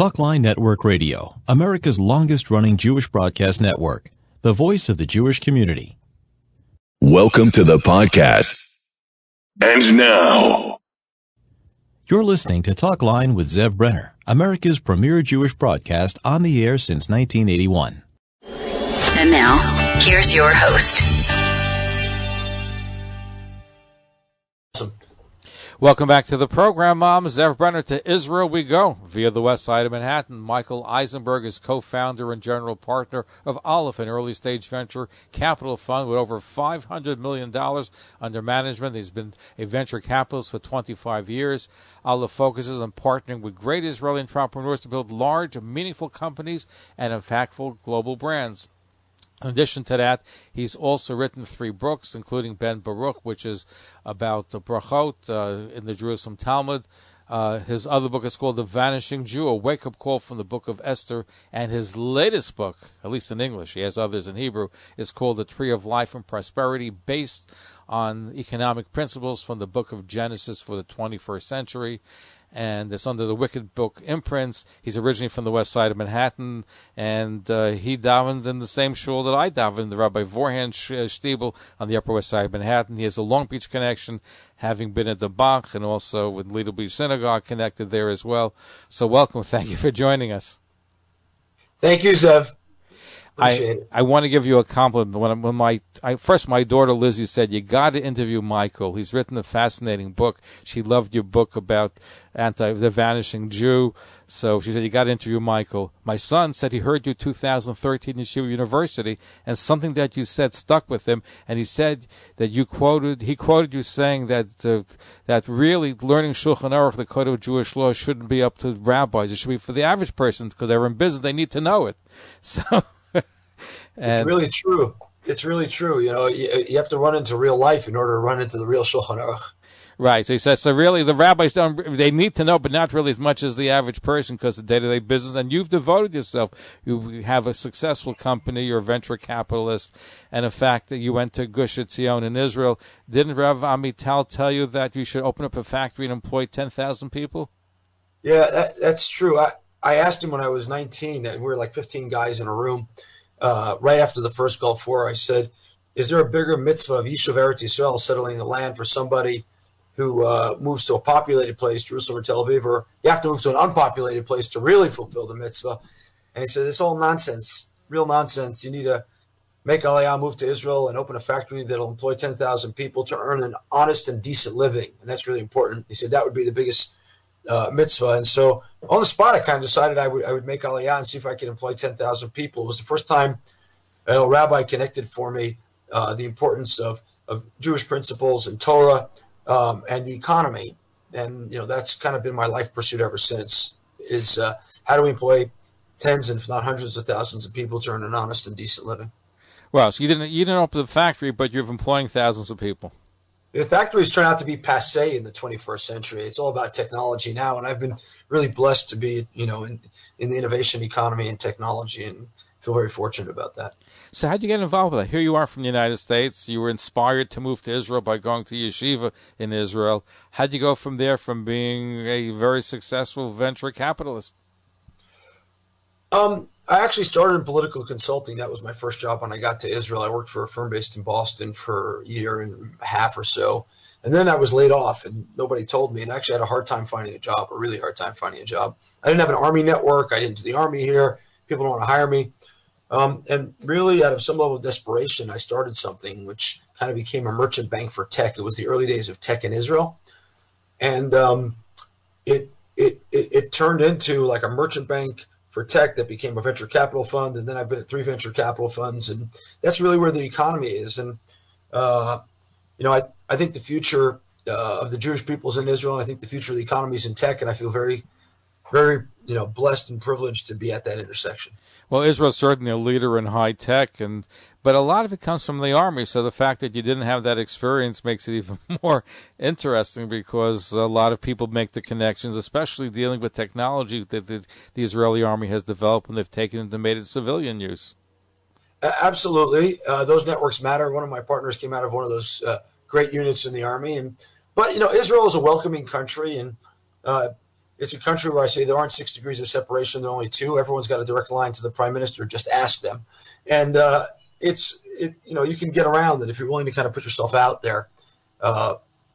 Talkline Network Radio, America's longest-running Jewish broadcast network, the voice of the Jewish community. Welcome to the podcast. And now, you're listening to Talkline with Zev Brenner, America's premier Jewish broadcast on the air since 1981. And now, here's your host. Welcome back to the program, Mom. Zev Brenner. To Israel we go via the west side of Manhattan. Michael Eisenberg is co-founder and general partner of Aleph, an early-stage venture capital fund with over $500 million under management. He's been a venture capitalist for 25 years. Aleph focuses on partnering with great Israeli entrepreneurs to build large, meaningful companies and impactful global brands. In addition to that, he's also written 3 books, including Ben Baruch, which is about the brachot in the Jerusalem Talmud. His other book is called The Vanishing Jew, a wake-up call from the book of Esther. And his latest book, at least in English, he has others in Hebrew, is called The Tree of Life and Prosperity, based on economic principles from the book of Genesis for the 21st century. And it's under the Wicked Book imprints. He's originally from the west side of Manhattan, and he davened in the same shul that I davened, the Rabbi Vorhan Stiebel on the Upper West Side of Manhattan. He has a Long Beach connection, having been at the Bach and also with Little Beach Synagogue connected there as well. So welcome. Thank you for joining us. Thank you, Zev. I want to give you a compliment. When my daughter Lizzie said, you got to interview Michael. He's written a fascinating book. She loved your book about the Vanishing Jew. So she said, you got to interview Michael. My son said he heard you 2013 in Yeshiva University, and something that you said stuck with him. And he said that he quoted you saying that really learning Shulchan Aruch, the code of Jewish law, shouldn't be up to rabbis. It should be for the average person, because they're in business. They need to know it. So. It's really true. It's really true. You know, you have to run into real life in order to run into the real Shulchan Aruch. Right. So he says, so really the rabbis they need to know, but not really as much as the average person, because of day-to-day business. And you've devoted yourself. You have a successful company. You're a venture capitalist. And the fact that you went to Gush Etzion in Israel, didn't Rav Amital tell you that you should open up a factory and employ 10,000 people? Yeah, that's true. I asked him when I was 19, and we were like 15 guys in a room. Right after the first Gulf War, I said, is there a bigger mitzvah of Yishuv Eretz Yisrael, settling the land, for somebody who moves to a populated place, Jerusalem or Tel Aviv, or you have to move to an unpopulated place to really fulfill the mitzvah? And he said, it's all nonsense, real nonsense. You need to make Aliyah, move to Israel, and open a factory that'll employ 10,000 people to earn an honest and decent living. And that's really important. He said that would be the biggest mitzvah. And so on the spot, I kind of decided I would make Aliyah and see if I could employ 10,000 people. It was the first time a rabbi connected for me the importance of Jewish principles and Torah and the economy. And, you know, that's kind of been my life pursuit ever since, is how do we employ tens, if not hundreds of thousands of people to earn an honest and decent living. Well, so you didn't open the factory, but you're employing thousands of people. The factories turn out to be passé in the 21st century. It's all about technology now, and I've been really blessed to be, you know, in the innovation economy and technology, and feel very fortunate about that. So how'd you get involved with that? Here you are from the United States. You were inspired to move to Israel by going to yeshiva in Israel. How'd you go from there, from being a very successful venture capitalist? I actually started in political consulting. That was my first job when I got to Israel. I worked for a firm based in Boston for a year and a half or so. And then I was laid off, and nobody told me. And I actually had a hard time finding a job, a really hard time finding a job. I didn't have an Army network. I didn't do the Army here. People don't want to hire me. And really, out of some level of desperation, I started something which kind of became a merchant bank for tech. It was the early days of tech in Israel. And it turned into like a merchant bank for tech that became a venture capital fund. And then I've been at 3 venture capital funds. And that's really where the economy is. And, you know, I think the future of the Jewish people is in Israel. And I think the future of the economy is in tech. And I feel very, very, you know, blessed and privileged to be at that intersection. Well, Israel's certainly a leader in high tech, but a lot of it comes from the Army. So the fact that you didn't have that experience makes it even more interesting, because a lot of people make the connections, especially dealing with technology that the Israeli Army has developed and they've taken it and made it civilian use. Absolutely. Those networks matter. One of my partners came out of one of those great units in the Army. But, you know, Israel is a welcoming country, and It's a country where I say there aren't 6 degrees of separation. There are only two. Everyone's got a direct line to the prime minister. Just ask them. And you can get around it if you're willing to kind of put yourself out there.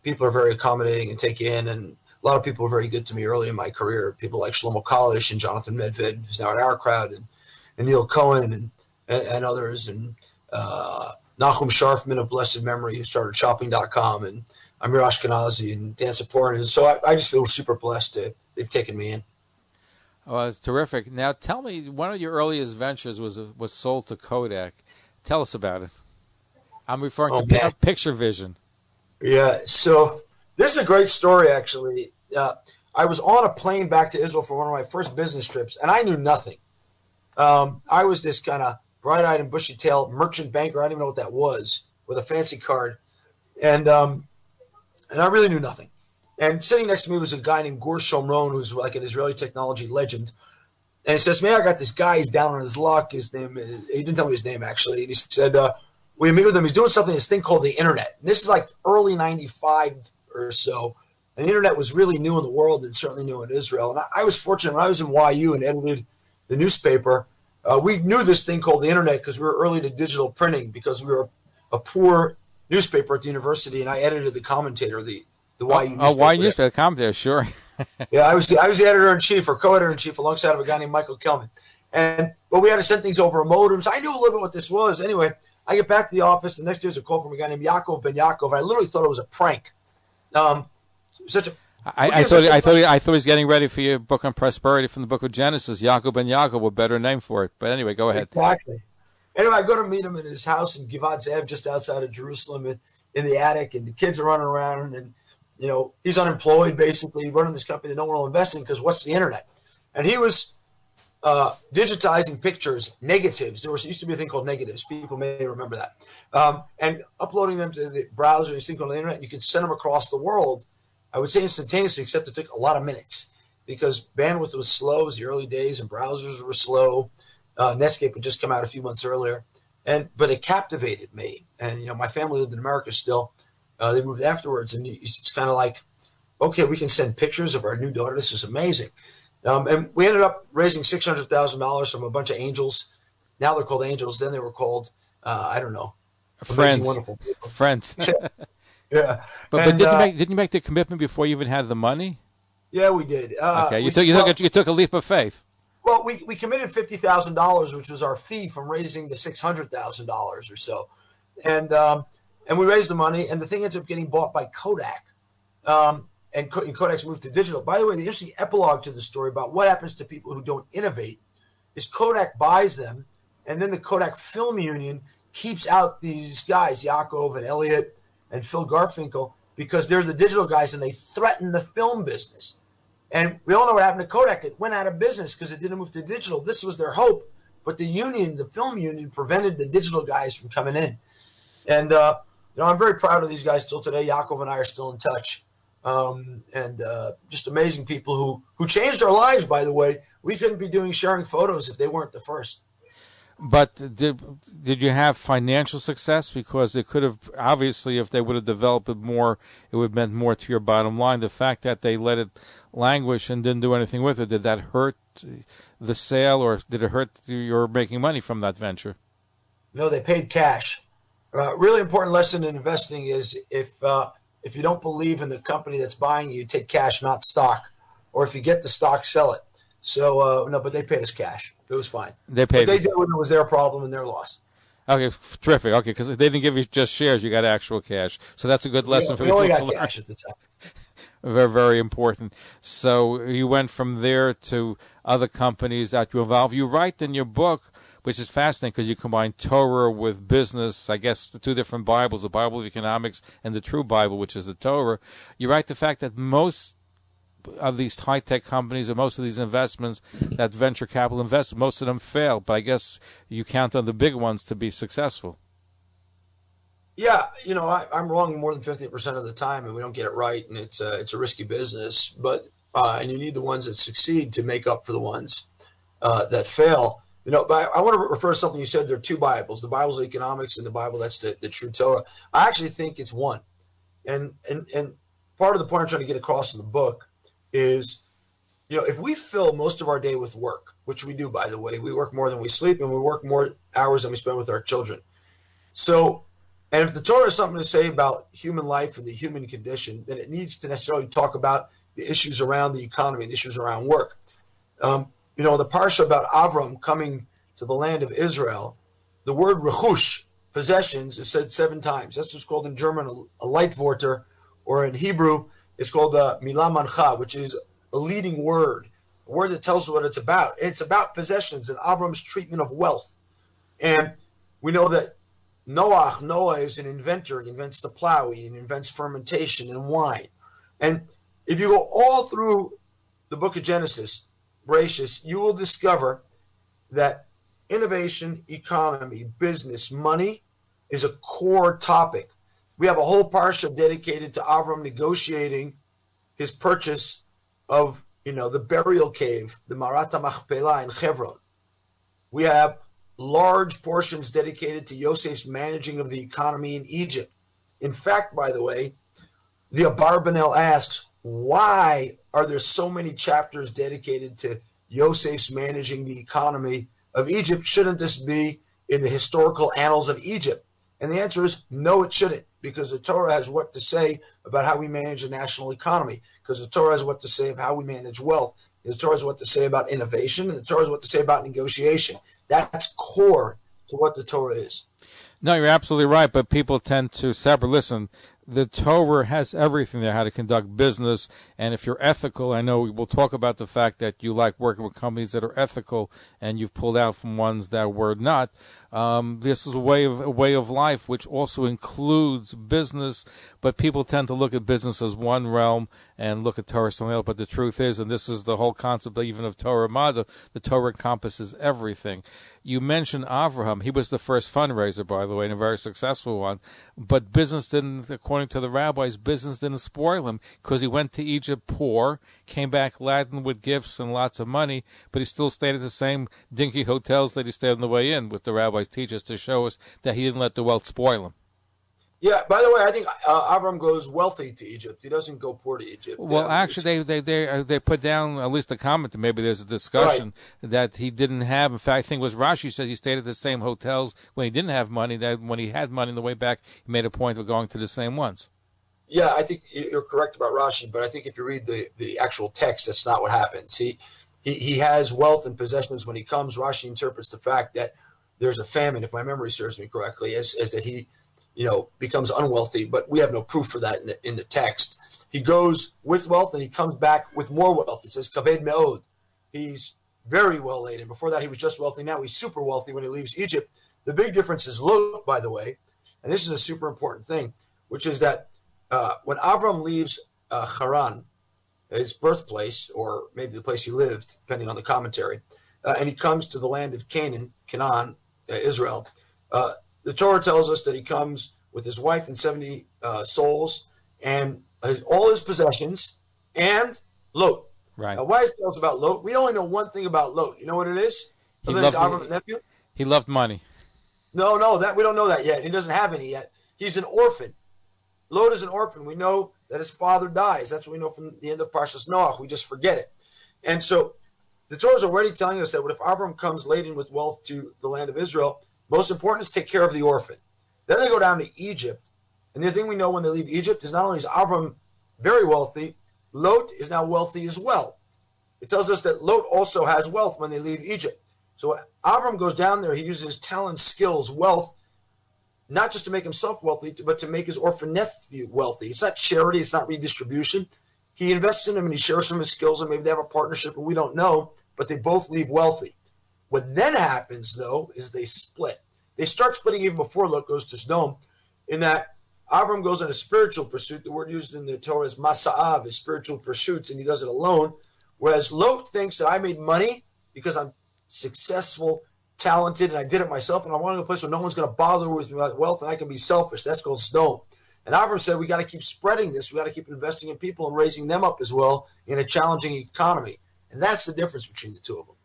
People are very accommodating and take in, and a lot of people were very good to me early in my career. People like Shlomo Kalish and Jonathan Medved, who's now at our crowd, and Neil Cohen and others, and Nachum Sharfman of blessed memory, who started shopping.com, and Amir Ashkenazi and Dan Saporin. And so I just feel super blessed they've taken me in. Oh, it's terrific. Now tell me, one of your earliest ventures was sold to Kodak. Tell us about it. I'm referring to Picture Vision. Yeah, so this is a great story, actually. I was on a plane back to Israel for one of my first business trips, and I knew nothing. I was this kind of bright-eyed and bushy-tailed merchant banker. I didn't even know what that was, with a fancy card. And I really knew nothing. And sitting next to me was a guy named Gur Shomron, who's like an Israeli technology legend. And he says, man, I got this guy. He's down on his luck. His name he didn't tell me his name, actually. And he said, we meet with him. He's doing something, this thing called the Internet. And this is like early 95 or so. And the Internet was really new in the world and certainly new in Israel. And I was fortunate when I was in YU and edited the newspaper. We knew this thing called the Internet because we were early to digital printing, because we were a poor newspaper at the university, and I edited the commentator, the YU newspaper. Oh, YU newspaper, the commentator, sure. Yeah, I was the editor-in-chief, or co-editor-in-chief, alongside of a guy named Michael Kelman. But we had to send things over a modem, so I knew a little bit what this was. Anyway, I get back to the office. The next day, there's a call from a guy named Yaakov Ben Yaakov. I literally thought it was a prank. I thought he was getting ready for your book on prosperity from the book of Genesis. Yaakov Ben Yaakov, a better name for it. But anyway, go ahead. Exactly. Anyway, I go to meet him in his house in Givat Zev, just outside of Jerusalem, in the attic, and the kids are running around, and he's unemployed, basically, running this company that no one will invest in, because what's the Internet? And he was digitizing pictures, negatives. There used to be a thing called negatives. People may remember that. And uploading them to the browser, this thing called the Internet, and you could send them across the world, I would say instantaneously, except it took a lot of minutes, because bandwidth was slow. It was the early days, and browsers were slow. Netscape had just come out a few months earlier. But it captivated me. And, my family lived in America still. They moved afterwards, and it's kind of like, okay, we can send pictures of our new daughter. This is amazing. And we ended up raising $600,000 from a bunch of angels. Now they're called angels. Then they were called, I don't know. Friends. Wonderful people. Friends. Yeah. But didn't you make the commitment before you even had the money? Yeah, we did. Okay, you took a leap of faith. Well, we committed $50,000, which was our fee from raising the $600,000 or so, and we raised the money, and the thing ends up getting bought by Kodak, and Kodak's moved to digital. By the way, the interesting epilogue to the story about what happens to people who don't innovate is Kodak buys them, and then the Kodak Film Union keeps out these guys, Yaakov and Elliot and Phil Garfinkel, because they're the digital guys, and they threaten the film business. And we all know what happened to Kodak. It went out of business because it didn't move to digital. This was their hope. But the film union, prevented the digital guys from coming in. And, I'm very proud of these guys still today. Yaakov and I are still in touch. Just amazing people who changed our lives, by the way. We couldn't be sharing photos if they weren't the first. But did you have financial success? Because it could have, obviously, if they would have developed it more, it would have meant more to your bottom line. The fact that they let it languish and didn't do anything with it, did that hurt the sale, or did it hurt your making money from that venture? No, they paid cash. Really important lesson in investing is if you don't believe in the company that's buying you, take cash, not stock. Or if you get the stock, sell it. So, no, but they paid us cash. It was fine. They paid. But they did when it was their problem and their loss. Okay, terrific. Okay, because they didn't give you just shares; you got actual cash. So that's a good lesson for people to learn. We only got cash at the time. Very, very important. So you went from there to other companies that you involved. You write in your book, which is fascinating because you combine Torah with business. I guess the two different Bibles: the Bible of economics and the true Bible, which is the Torah. You write the fact that most of these high-tech companies, or most of these investments that venture capital invests, most of them fail. But I guess you count on the big ones to be successful. Yeah, I'm wrong more than 50% of the time, and we don't get it right, and it's a risky business. But and you need the ones that succeed to make up for the ones that fail. But I want to refer to something you said. There are two Bibles: the Bible's of economics and the Bible that's the true Torah. I actually think it's one, and part of the point I'm trying to get across in the book is if we fill most of our day with work, which we do, by the way, we work more than we sleep, and we work more hours than we spend with our children. So, and if the Torah has something to say about human life and the human condition, then it needs to necessarily talk about the issues around the economy, the issues around work. The parsha about Avram coming to the land of Israel, the word rechush, possessions, is said 7 times. That's what's called in German a Leitworter, or in Hebrew, it's called a milah mancha, which is a leading word, a word that tells you what it's about. And it's about possessions and Avram's treatment of wealth. And we know that Noah is an inventor. He invents the plow. He invents fermentation and wine. And if you go all through the book of Genesis, Bereshis, you will discover that innovation, economy, business, money is a core topic. We have a whole parsha dedicated to Avram negotiating his purchase of, the burial cave, the Marat HaMachpelah in Hebron. We have large portions dedicated to Yosef's managing of the economy in Egypt. In fact, by the way, the Abarbanel asks, why are there so many chapters dedicated to Yosef's managing the economy of Egypt? Shouldn't this be in the historical annals of Egypt? And the answer is no, it shouldn't, because the Torah has what to say about how we manage the national economy, because the Torah has what to say of how we manage wealth. The Torah has what to say about innovation, and the Torah has what to say about negotiation. That's core to what the Torah is. No, you're absolutely right, but people tend to separate. Listen, the Torah has everything there, how to conduct business, and if you're ethical, I know we'll talk about the fact that you like working with companies that are ethical, and you've pulled out from ones that were not. This is a way of life, which also includes business, but people tend to look at business as one realm and look at Torah something else. But the truth is, and this is the whole concept even of Torah Mada, the Torah encompasses everything. You mentioned Avraham. He was the first fundraiser, by the way, and a very successful one. But business didn't, according to the rabbis, business didn't spoil him, because he went to Egypt poor, came back laden with gifts and lots of money, but he still stayed at the same dinky hotels that he stayed on the way in, with the rabbis teach us to show us that he didn't let the wealth spoil him. Yeah, by the way, I think Avram goes wealthy to Egypt. He doesn't go poor to Egypt. Well, actually, they put down at least a comment, and maybe there's a discussion that he didn't have. In fact, I think it was Rashi said he stayed at the same hotels when he didn't have money, that when he had money on the way back, he made a point of going to the same ones. Yeah, I think you're correct about Rashi, but I think if you read the actual text, that's not what happens. He has wealth and possessions when he comes. Rashi interprets the fact that there's a famine, if my memory serves me correctly, as that he becomes unwealthy, but we have no proof for that in the text. He goes with wealth and he comes back with more wealth. It says kaved me'od. He's very well laden. Before that, he was just wealthy. Now he's super wealthy when he leaves Egypt. The big difference is Lot, by the way, and this is a super important thing, which is that when Avram leaves Haran, his birthplace, or maybe the place he lived, depending on the commentary, and he comes to the land of Canaan, Israel, the Torah tells us that he comes with his wife and 70 souls and all his possessions and Lot. Right. Now, why does it tell us about Lot? We only know one thing about Lot. You know what it is? He loved money. No, that we don't know that yet. He doesn't have any yet. He's an orphan. Lot is an orphan. We know that his father dies. That's what we know from the end of Parshas Noach. We just forget it. And so the Torah is already telling us that if Avram comes laden with wealth to the land of Israel, most important is take care of the orphan. Then they go down to Egypt. And the thing we know when they leave Egypt is not only is Avram very wealthy, Lot is now wealthy as well. It tells us that Lot also has wealth when they leave Egypt. So when Avram goes down there, he uses his talents, skills, wealth, not just to make himself wealthy, but to make his orphan nephew wealthy. It's not charity. It's not redistribution. He invests in him and he shares some of his skills, and maybe they have a partnership, and we don't know, but they both leave wealthy. What then happens, though, is they split. They start splitting even before Lot goes to Sodom, in that Avram goes on a spiritual pursuit. The word used in the Torah is masa'av, is spiritual pursuits, and he does it alone. Whereas Lot thinks that I made money because I'm successful, talented, and I did it myself, and I want to go to a place where no one's going to bother with me about wealth, and I can be selfish. That's called Sodom. And Avram said, we got to keep spreading this. We got to keep investing in people and raising them up as well in a challenging economy. And that's the difference between the two of them.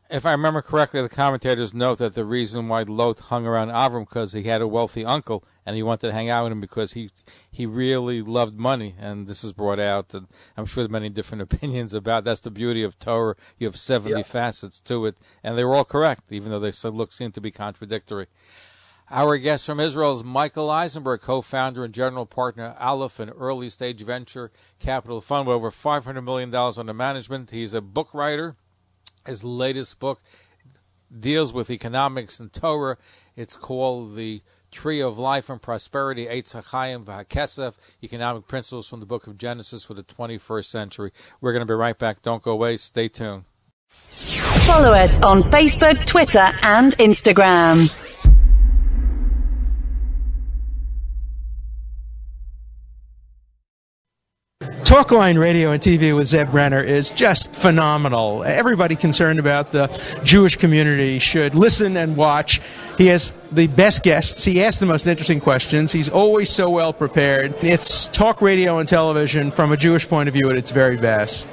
If I remember correctly, the commentators note that the reason why Lot hung around Avram because he had a wealthy uncle, and he wanted to hang out with him because he really loved money. And this is brought out, and I'm sure there are many different opinions about. That's the beauty of Torah. You have 70 facets to it, and they were all correct, even though they seem to be contradictory. Our guest from Israel is Michael Eisenberg, co-founder and general partner at Aleph, an early-stage venture capital fund with over $500 million under management. He's a book writer. His latest book deals with economics and Torah. It's called The Tree of Life and Prosperity, Eitz HaChaim v'HaKesef, Economic Principles from the Book of Genesis for the 21st Century. We're going to be right back. Don't go away. Stay tuned. Follow us on Facebook, Twitter, and Instagram. Talkline radio and TV with Zev Brenner is just phenomenal. Everybody concerned about the Jewish community should listen and watch. He has the best guests. He asks the most interesting questions. He's always so well prepared. It's talk radio and television from a Jewish point of view at its very best.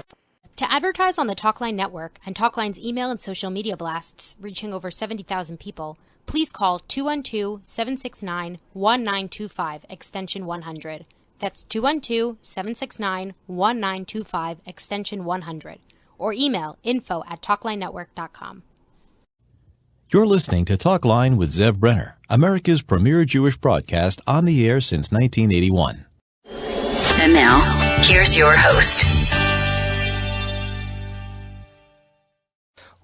To advertise on the Talkline network and Talkline's email and social media blasts reaching over 70,000 people, please call 212-769-1925, extension 100. That's 212-769-1925, extension 100. Or email info@talklinenetwork.com. You're listening to Talkline with Zev Brenner, America's premier Jewish broadcast on the air since 1981. And now, here's your host.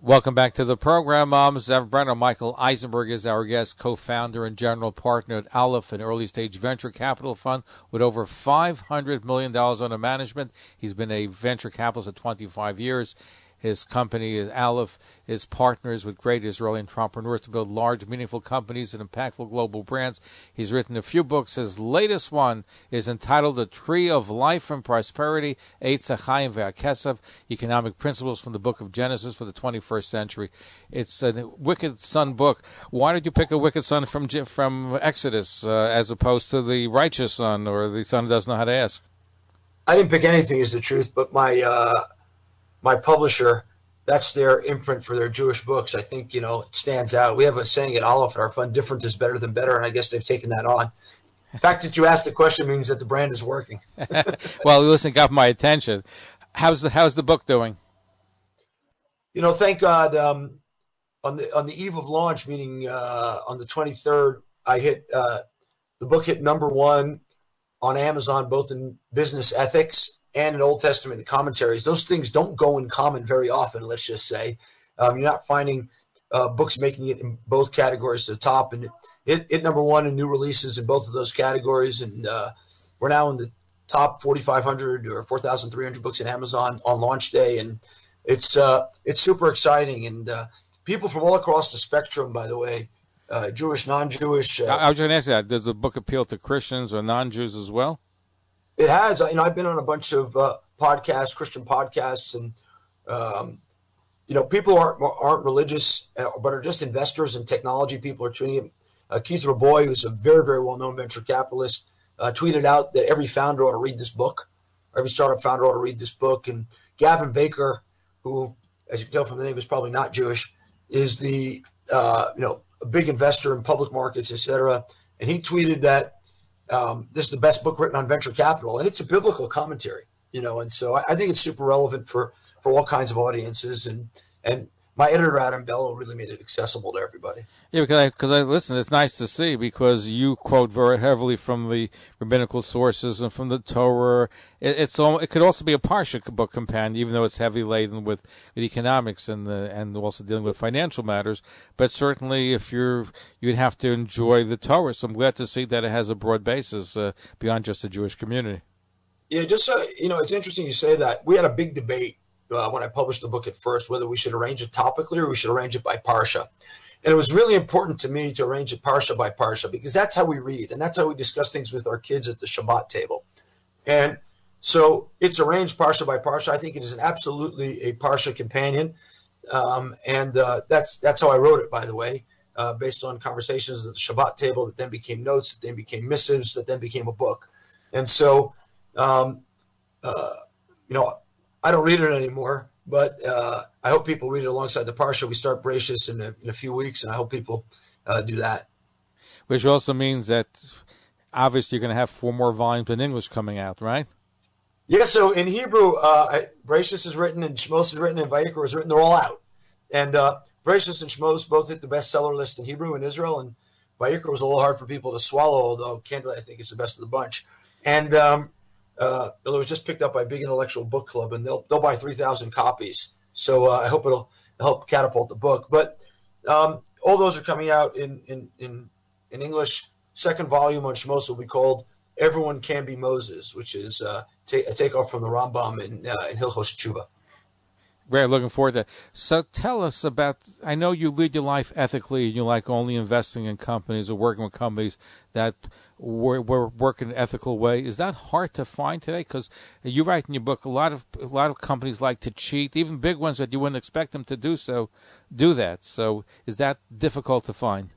Welcome back to the program. I'm Zev Brenner. Michael Eisenberg is our guest, co-founder and general partner at Aleph, an early-stage venture capital fund with over $500 million under management. He's been a venture capitalist for 25 years. His company, Aleph, is partners with great Israeli entrepreneurs to build large, meaningful companies and impactful global brands. He's written a few books. His latest one is entitled The Tree of Life and Prosperity, Eitz HaChaim v'HaKesef, Economic Principles from the Book of Genesis for the 21st Century. It's a Wicked Son book. Why did you pick a Wicked Son from Exodus as opposed to the Righteous Son or the son who doesn't know how to ask? I didn't pick anything, is the truth, but my publisher, that's their imprint for their Jewish books. I think, it stands out. We have a saying at Aleph at our fund, different is better than better, and I guess they've taken that on. The fact that you asked the question means that the brand is working. Well, listen, got my attention. How's the book doing? Thank God, on the eve of launch, meaning on the 23rd, the book hit number 1 on Amazon, both in business ethics and in Old Testament commentaries. Those things don't go in common very often, let's just say. You're not finding books making it in both categories to the top. And it number 1 in new releases in both of those categories. And we're now in the top 4,500 or 4,300 books in Amazon on launch day. And it's super exciting. And people from all across the spectrum, by the way, Jewish, non-Jewish. I was going to ask that. Does the book appeal to Christians or non-Jews as well? It has. I've been on a bunch of podcasts, Christian podcasts, and people aren't religious, but are just investors in technology. People are tweeting. Keith Raboy, who's a very, very well-known venture capitalist, tweeted out that every founder ought to read this book. Every startup founder ought to read this book. And Gavin Baker, who, as you can tell from the name, is probably not Jewish, is the a big investor in public markets, et cetera. And he tweeted that this is the best book written on venture capital, and it's a biblical commentary, and so I think it's super relevant for all kinds of audiences, and my editor, Adam Bello, really made it accessible to everybody. Yeah, because I listen, it's nice to see, because you quote very heavily from the rabbinical sources and from the Torah. It could also be a Parsha book companion, even though it's heavy laden with economics and also dealing with financial matters. But certainly, if you'd have to enjoy the Torah. So I'm glad to see that it has a broad basis beyond just the Jewish community. Yeah, just it's interesting you say that. We had a big debate when I published the book at first, whether we should arrange it topically or we should arrange it by Parsha. And it was really important to me to arrange it Parsha by Parsha, because that's how we read, and that's how we discuss things with our kids at the Shabbat table. And so it's arranged Parsha by Parsha. I think it is absolutely a Parsha companion. And that's how I wrote it, by the way, based on conversations at the Shabbat table that then became notes, that then became missives, that then became a book. And so, I don't read it anymore, but I hope people read it alongside the Parsha. We start Bereshis in a few weeks, and I hope people do that. Which also means that obviously you're going to have 4 more volumes in English coming out, right? Yeah, so in Hebrew, Bereshis is written and Shmos is written and Vayikra is written. They're all out. And Bereshis and Shmos both hit the bestseller list in Hebrew in Israel, and Vayikra was a little hard for people to swallow, although candidly I think it's the best of the bunch. And it was just picked up by a big intellectual book club, and they'll buy 3,000 copies. So I hope it'll help catapult the book. But all those are coming out in English. Second volume on Shmos will be called Everyone Can Be Moses, which is a takeoff from the Rambam in Hilchos Tshuva. Very looking forward to that. So tell us about, I know you lead your life ethically and you like only investing in companies or working with companies that work in an ethical way. Is that hard to find today? Because you write in your book, a lot of companies like to cheat, even big ones that you wouldn't expect them to do that. So is that difficult to find?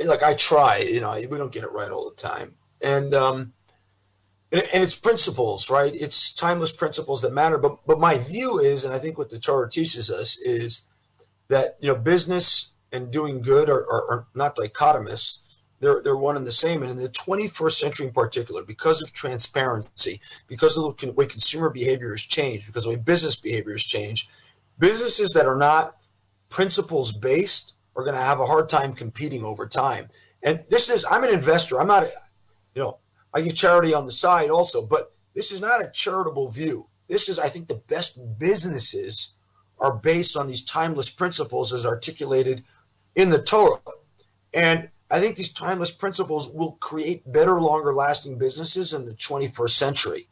Like, I try, we don't get it right all the time. And it's principles, right? It's timeless principles that matter. But my view is, and I think what the Torah teaches us is that, business and doing good are not dichotomous. They're one and the same. And in the 21st century in particular, because of transparency, because of the way consumer behavior has changed, because of the way business behavior has changed, businesses that are not principles based are going to have a hard time competing over time. And I'm an investor. I'm not, I give charity on the side also, but this is not a charitable view. This is, I think, the best businesses are based on these timeless principles as articulated in the Torah. And I think these timeless principles will create better, longer lasting businesses in the 21st century.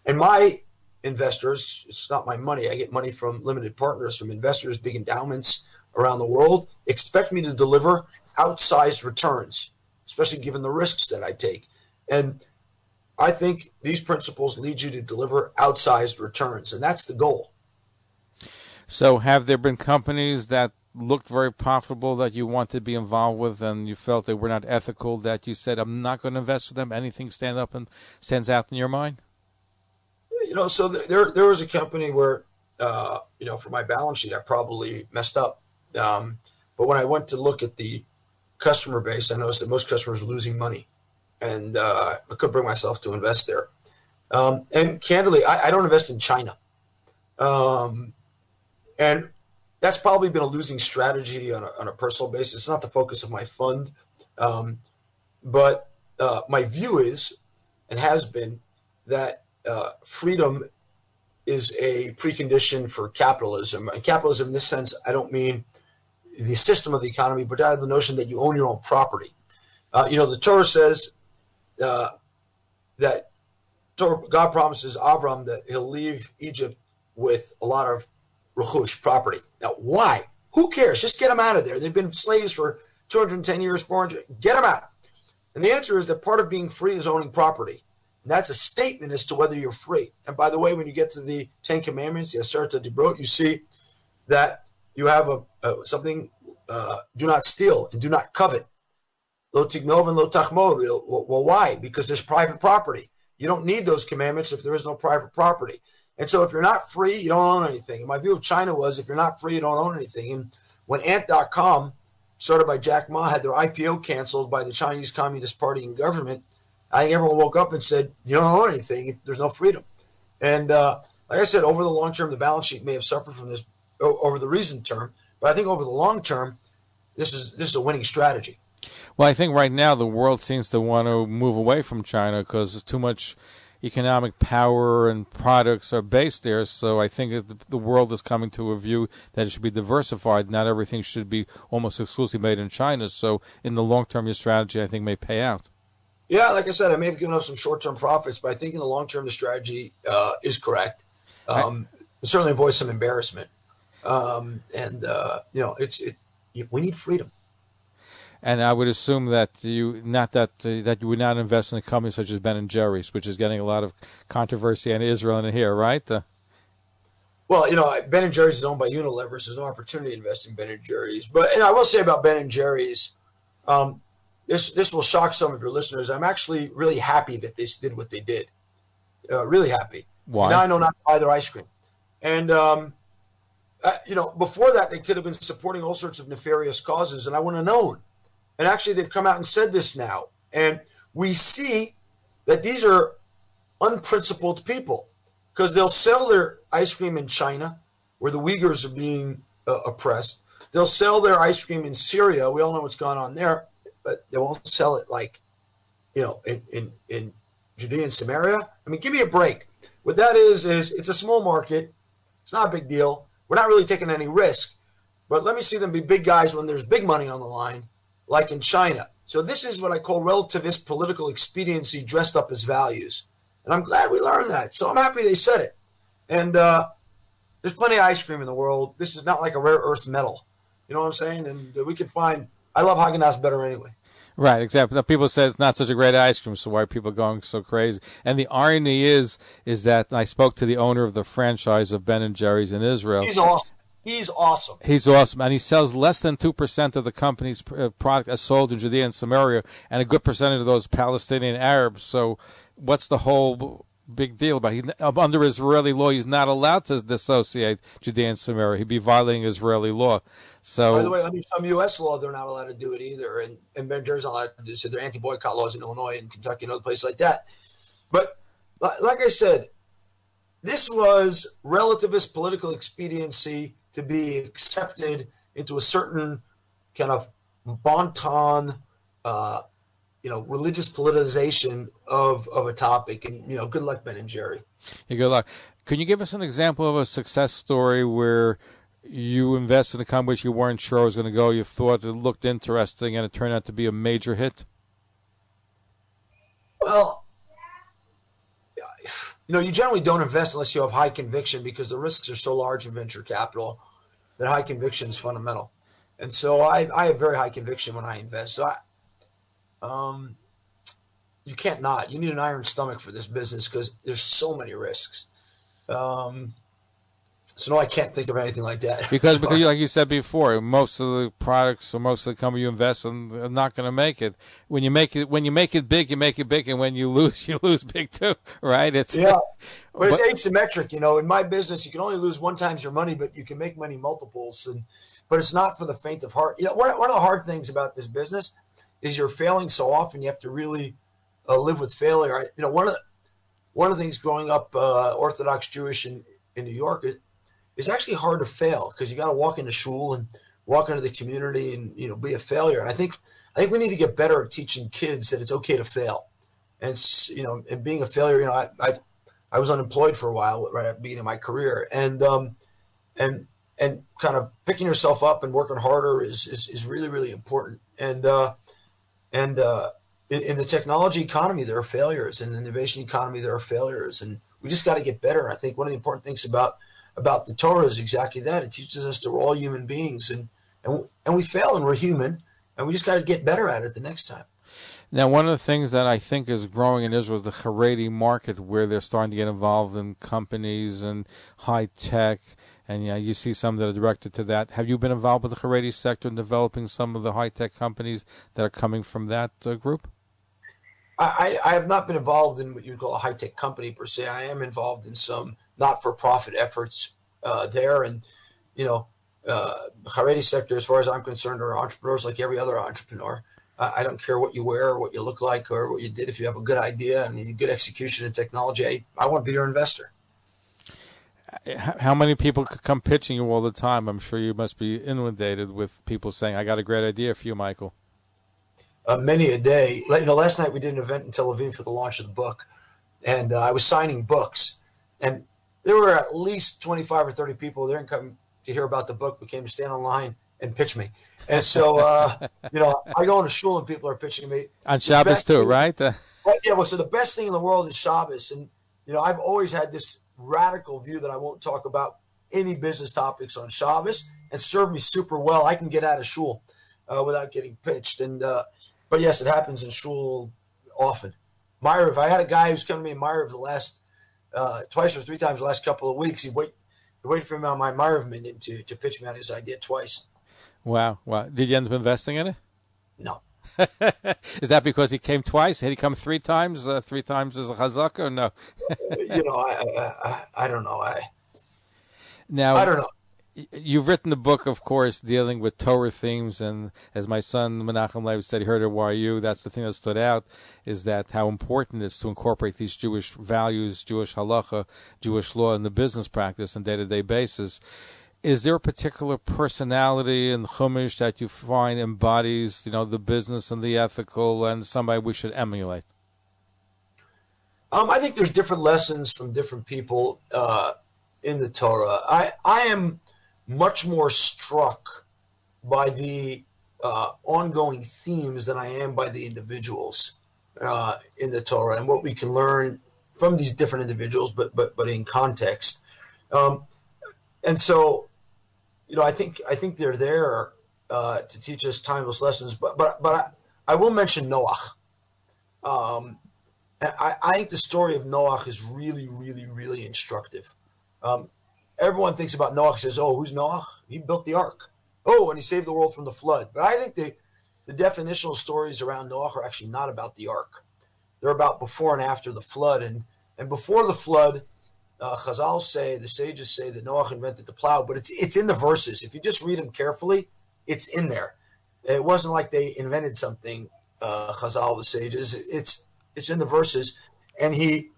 And my investors, it's not my money. I get money from limited partners, from investors, big endowments around the world, expect me to deliver outsized returns, especially given the risks that I take. And I think these principles lead you to deliver outsized returns, and that's the goal. So have there been companies that looked very profitable that you wanted to be involved with and you felt they were not ethical, that you said, I'm not going to invest with them? Anything stands out in your mind? So there was a company where, for my balance sheet, I probably messed up. But when I went to look at the customer base, I noticed that most customers were losing money. And I couldn't bring myself to invest there. And candidly, I don't invest in China. And that's probably been a losing strategy on a personal basis. It's not the focus of my fund. But my view is, and has been, that freedom is a precondition for capitalism. And capitalism in this sense, I don't mean the system of the economy, but the notion that you own your own property. The Torah says, that God promises Avram that he'll leave Egypt with a lot of rechush, property. Now, why? Who cares? Just get them out of there. They've been slaves for 210 years, 400. Get them out. And the answer is that part of being free is owning property. And that's a statement as to whether you're free. And by the way, when you get to the 10 Commandments, the Aseret Dibrot, you see that you have something, do not steal and do not covet. Lo tignov and lo tachmod. Well, why? Because there's private property. You don't need those commandments if there is no private property. And so if you're not free, you don't own anything. And my view of China was, if you're not free, you don't own anything. And when Ant.com, started by Jack Ma, had their IPO canceled by the Chinese Communist Party and government, I think everyone woke up and said, you don't own anything if there's no freedom. And like I said, over the long term, the balance sheet may have suffered from this over the recent term. But I think over the long term, this is a winning strategy. Well, I think right now the world seems to want to move away from China because too much economic power and products are based there. So I think the world is coming to a view that it should be diversified. Not everything should be almost exclusively made in China. So in the long term, your strategy, I think, may pay out. Yeah, like I said, I may have given up some short-term profits, but I think in the long term, the strategy is correct. It certainly avoids some embarrassment. We need freedom. And I would assume that you would not invest in a company such as Ben & Jerry's, which is getting a lot of controversy in Israel and here, right? Well, Ben & Jerry's is owned by Unilever, so there's no opportunity to invest in Ben & Jerry's. And I will say about Ben & Jerry's, this will shock some of your listeners. I'm actually really happy that they did what they did. Really happy. Why? Now I know not to buy their ice cream. And before that, they could have been supporting all sorts of nefarious causes, and I wouldn't have known. And actually, they've come out and said this now. And we see that these are unprincipled people because they'll sell their ice cream in China where the Uyghurs are being oppressed. They'll sell their ice cream in Syria. We all know what's going on there, but they won't sell it in Judea and Samaria. I mean, give me a break. What that is it's a small market. It's not a big deal. We're not really taking any risk. But let me see them be big guys when there's big money on the line, like in China. So this is what I call relativist political expediency dressed up as values. And I'm glad we learned that. So I'm happy they said it. And there's plenty of ice cream in the world. This is not like a rare earth metal. You know what I'm saying? And we can find – I love Haagen-Dazs better anyway. Right, exactly. Now, people say it's not such a great ice cream, so why are people going so crazy? And the irony is that I spoke to the owner of the franchise of Ben & Jerry's in Israel. He's awesome. He's awesome. And he sells less than 2% of the company's product as sold in Judea and Samaria, and a good percentage of those Palestinian Arabs. So what's the whole big deal about it? Under Israeli law, he's not allowed to dissociate Judea and Samaria. He'd be violating Israeli law. So, by the way, under some U.S. law, they're not allowed to do it either. And Ben Jerry's not allowed to do it. So there are anti-boycott laws in Illinois and Kentucky and other places like that. But like I said, this was relativist political expediency to be accepted into a certain kind of bon ton, religious politicization of a topic. And, good luck, Ben and Jerry. Yeah, good luck. Can you give us an example of a success story where you invested in a company which you weren't sure was going to go, you thought it looked interesting, and it turned out to be a major hit? Well, you generally don't invest unless you have high conviction because the risks are so large in venture capital that high conviction is fundamental. And so I have very high conviction when I invest. So you can't not. You need an iron stomach for this business because there's so many risks. So no, I can't think of anything like that. Because like you said before, most of the products or most of the company you invest in are not going to make it. When you make it big, you make it big, and when you lose big too, right? It's but it's asymmetric. In my business, you can only lose one times your money, but you can make money multiples. But it's not for the faint of heart. One of the hard things about this business is you're failing so often. You have to really live with failure. One of the things growing up Orthodox Jewish in New York it's actually hard to fail because you got to walk into shul and walk into the community and be a failure. And I think we need to get better at teaching kids that it's okay to fail. And and being a failure. I was unemployed for a while right at the beginning of my career, and kind of picking yourself up and working harder is really, really important. And in the technology economy there are failures, in the innovation economy there are failures, and we just got to get better. I think one of the important things about the Torah is exactly that. It teaches us that we're all human beings, and we fail, and we're human, and we just got to get better at it the next time. Now, one of the things that I think is growing in Israel is the haredi market, where they're starting to get involved in companies and high tech, and you see some that are directed to that. Have you been involved with the haredi sector in developing some of the high tech companies that are coming from that group? I have not been involved in what you would call a high tech company per se. I am involved in some not-for-profit efforts there, and haredi sector, as far as I'm concerned, are entrepreneurs like every other entrepreneur. I don't care what you wear or what you look like or what you did. If you have a good idea and a good execution in technology, I want to be your investor. How many people come pitching you all the time? I'm sure you must be inundated with people saying, "I got a great idea for you, Michael." Many a day. Last night we did an event in Tel Aviv for the launch of the book, and I was signing books, and there were at least 25 or 30 people there and come to hear about the book, but came to stand in line and pitch me. And so, I go into shul and people are pitching me. On Shabbos too, right? Yeah, so the best thing in the world is Shabbos. And, I've always had this radical view that I won't talk about any business topics on Shabbos, and serve me super well. I can get out of shul without getting pitched. And but yes, it happens in shul often. Ma'ariv, I had a guy who's come to me in Ma'ariv the last twice or three times the last couple of weeks. He waited for me on my Ma'ariv minute to pitch me on his idea twice. Wow. Did you end up investing in it? No. Is that because he came twice? Had he come three times? Three times as a chazaka, or no? I don't know. Now, I don't know. You've written the book, of course, dealing with Torah themes, and as my son Menachem Lev said, he heard it while you. That's the thing that stood out, is that how important it is to incorporate these Jewish values, Jewish halacha, Jewish law in the business practice on a day-to-day basis. Is there a particular personality in Chumash that you find embodies, the business and the ethical, and somebody we should emulate? I think there's different lessons from different people in the Torah. I am much more struck by the ongoing themes than I am by the individuals in the Torah and what we can learn from these different individuals, but in context. And so, I think they're there to teach us timeless lessons. But I will mention Noach. I think the story of Noach is really, really, really instructive. Everyone thinks about Noach, says, "Oh, who's Noach? He built the ark. Oh, and he saved the world from the flood." But I think the definitional stories around Noach are actually not about the ark. They're about before and after the flood. And before the flood, Chazal say, the sages say that Noach invented the plow, but it's in the verses. If you just read them carefully, it's in there. It wasn't like they invented something, Chazal, the sages. It's in the verses. And he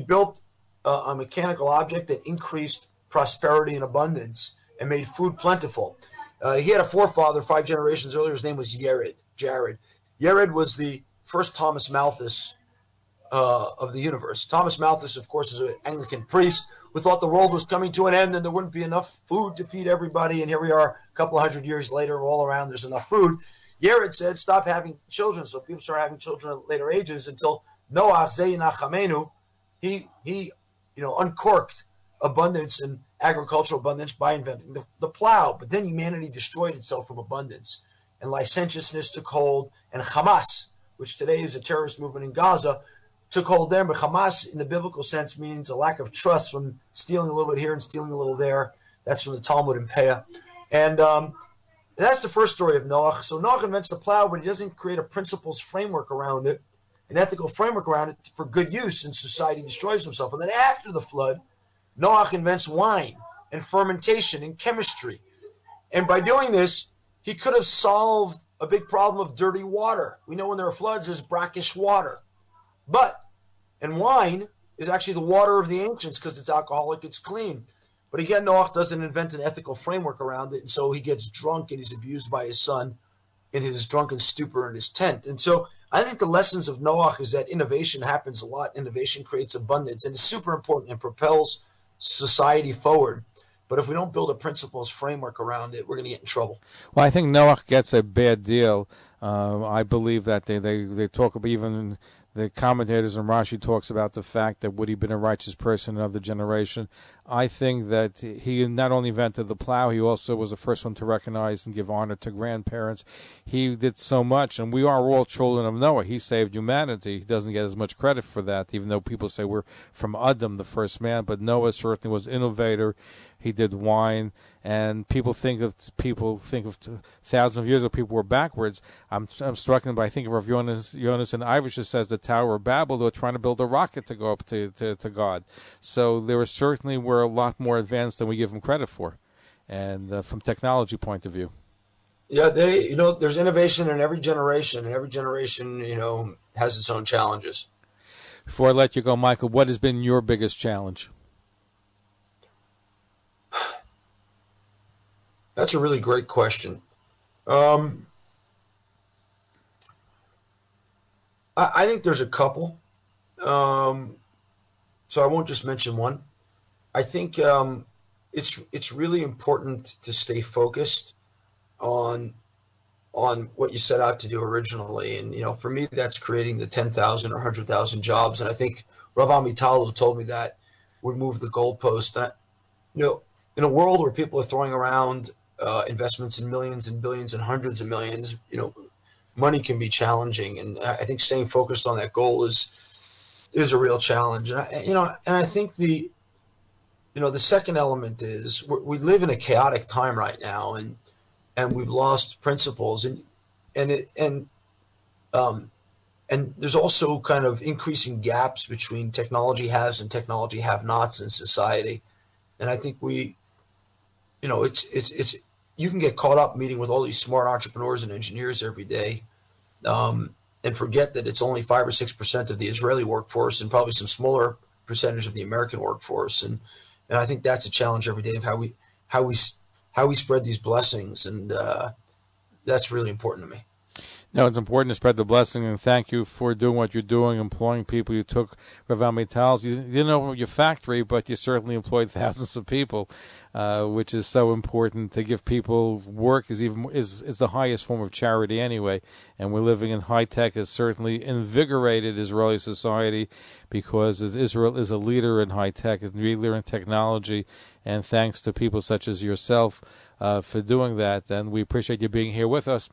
built a mechanical object that increased prosperity and abundance and made food plentiful. He had a forefather 5 generations earlier. His name was Jared. Jared was the first Thomas Malthus of the universe. Thomas Malthus, of course, is an Anglican priest who thought the world was coming to an end and there wouldn't be enough food to feed everybody. And here we are a couple of hundred years later, all around there's enough food. Jared said, stop having children. So people started having children at later ages until Noach, Zeyinachamenu, he uncorked abundance and agricultural abundance by inventing the plow. But then humanity destroyed itself from abundance. And licentiousness took hold. And Hamas, which today is a terrorist movement in Gaza, took hold there. But Hamas, in the biblical sense, means a lack of trust, from stealing a little bit here and stealing a little there. That's from the Talmud in Peah. And that's the first story of Noach. So Noach invents the plow, but he doesn't create a principles framework around it, an ethical framework around it for good use, and society destroys himself. And then after the flood, Noach invents wine and fermentation and chemistry. And by doing this, he could have solved a big problem of dirty water. We know when there are floods, there's brackish water. And wine is actually the water of the ancients because it's alcoholic, it's clean. But again, Noach doesn't invent an ethical framework around it, and so he gets drunk and he's abused by his son in his drunken stupor in his tent. And so I think the lessons of Noach is that innovation happens a lot. Innovation creates abundance, and it's super important and propels society forward. But if we don't build a principles framework around it, we're going to get in trouble. Well, I think Noach gets a bad deal. I believe that they talk about, even the commentators, and Rashi talks about the fact that would he been a righteous person in another generation. I think that he not only invented the plow, he also was the first one to recognize and give honor to grandparents. He did so much, and we are all children of Noah. He saved humanity. He doesn't get as much credit for that, even though people say we're from Adam, the first man. But Noah certainly was an innovator. He did wine, and people think of thousands of years ago, people were backwards. I'm struck by, I think of Rav Jonas and Irish says the Tower of Babel. They were trying to build a rocket to go up to God. So they were a lot more advanced than we give them credit for, and from technology point of view. Yeah, there's innovation in every generation, and every generation, has its own challenges. Before I let you go, Michael, what has been your biggest challenge? That's a really great question. I think there's a couple. So I won't just mention one. I think it's really important to stay focused on what you set out to do originally. And, for me, that's creating the 10,000 or 100,000 jobs. And I think Rav Amital, who told me that, would move the goalpost. And, in a world where people are throwing around investments in millions and billions and hundreds of millions, money can be challenging. And I think staying focused on that goal is a real challenge. And I think the second element is we live in a chaotic time right now, and we've lost principles, and there's also kind of increasing gaps between technology haves and technology have-nots in society. And I think it's you can get caught up meeting with all these smart entrepreneurs and engineers every day, and forget that it's only 5 or 6% of the Israeli workforce and probably some smaller percentage of the American workforce. And I think that's a challenge every day of how we spread these blessings, and that's really important to me. No, it's important to spread the blessing, and thank you for doing what you're doing, employing people. You took vraham metals. You didn't open your factory, but you certainly employed thousands of people, which is so important. To give people work is the highest form of charity anyway. And we're living in high tech has certainly invigorated Israeli society, because Israel is a leader in high tech, is a leader in technology, and thanks to people such as yourself for doing that. And we appreciate you being here with us.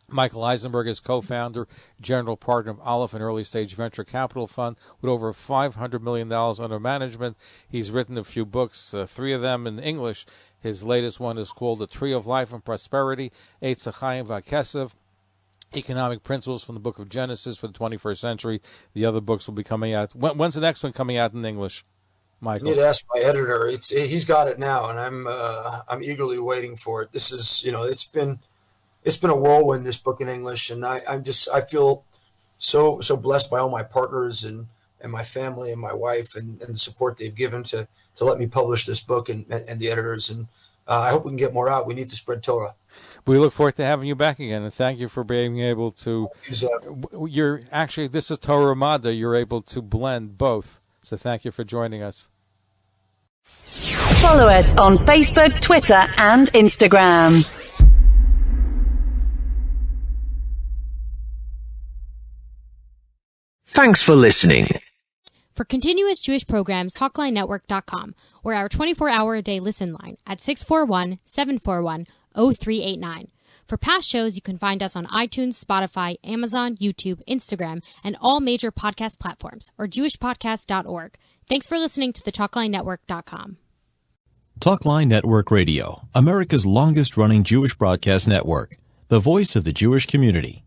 Michael Eisenberg is co-founder, general partner of Aleph, an early-stage venture capital fund with over $500 million under management. He's written a few books, 3 of them in English. His latest one is called The Tree of Life and Prosperity, Eitz HaChaim VaKesev, Economic Principles from the Book of Genesis for the 21st Century. The other books will be coming out. When's the next one coming out in English, Michael? I need to ask my editor. He's got it now, and I'm eagerly waiting for it. This is, it's been a whirlwind, this book in English, and I feel so blessed by all my partners and my family and my wife and the support they've given to let me publish this book and the editors. And I hope we can get more out. We need to spread Torah. We look forward to having you back again, and thank you for being able to. This is Torah Mada. You're able to blend both. So thank you for joining us. Follow us on Facebook, Twitter, and Instagram. Thanks for listening. For continuous Jewish programs, TalklineNetwork.com, or our 24-hour-a-day listen line at 641-741-0389. For past shows, you can find us on iTunes, Spotify, Amazon, YouTube, Instagram, and all major podcast platforms, or jewishpodcast.org. Thanks for listening to the TalklineNetwork.com. Talkline Network Radio, America's longest-running Jewish broadcast network, the voice of the Jewish community.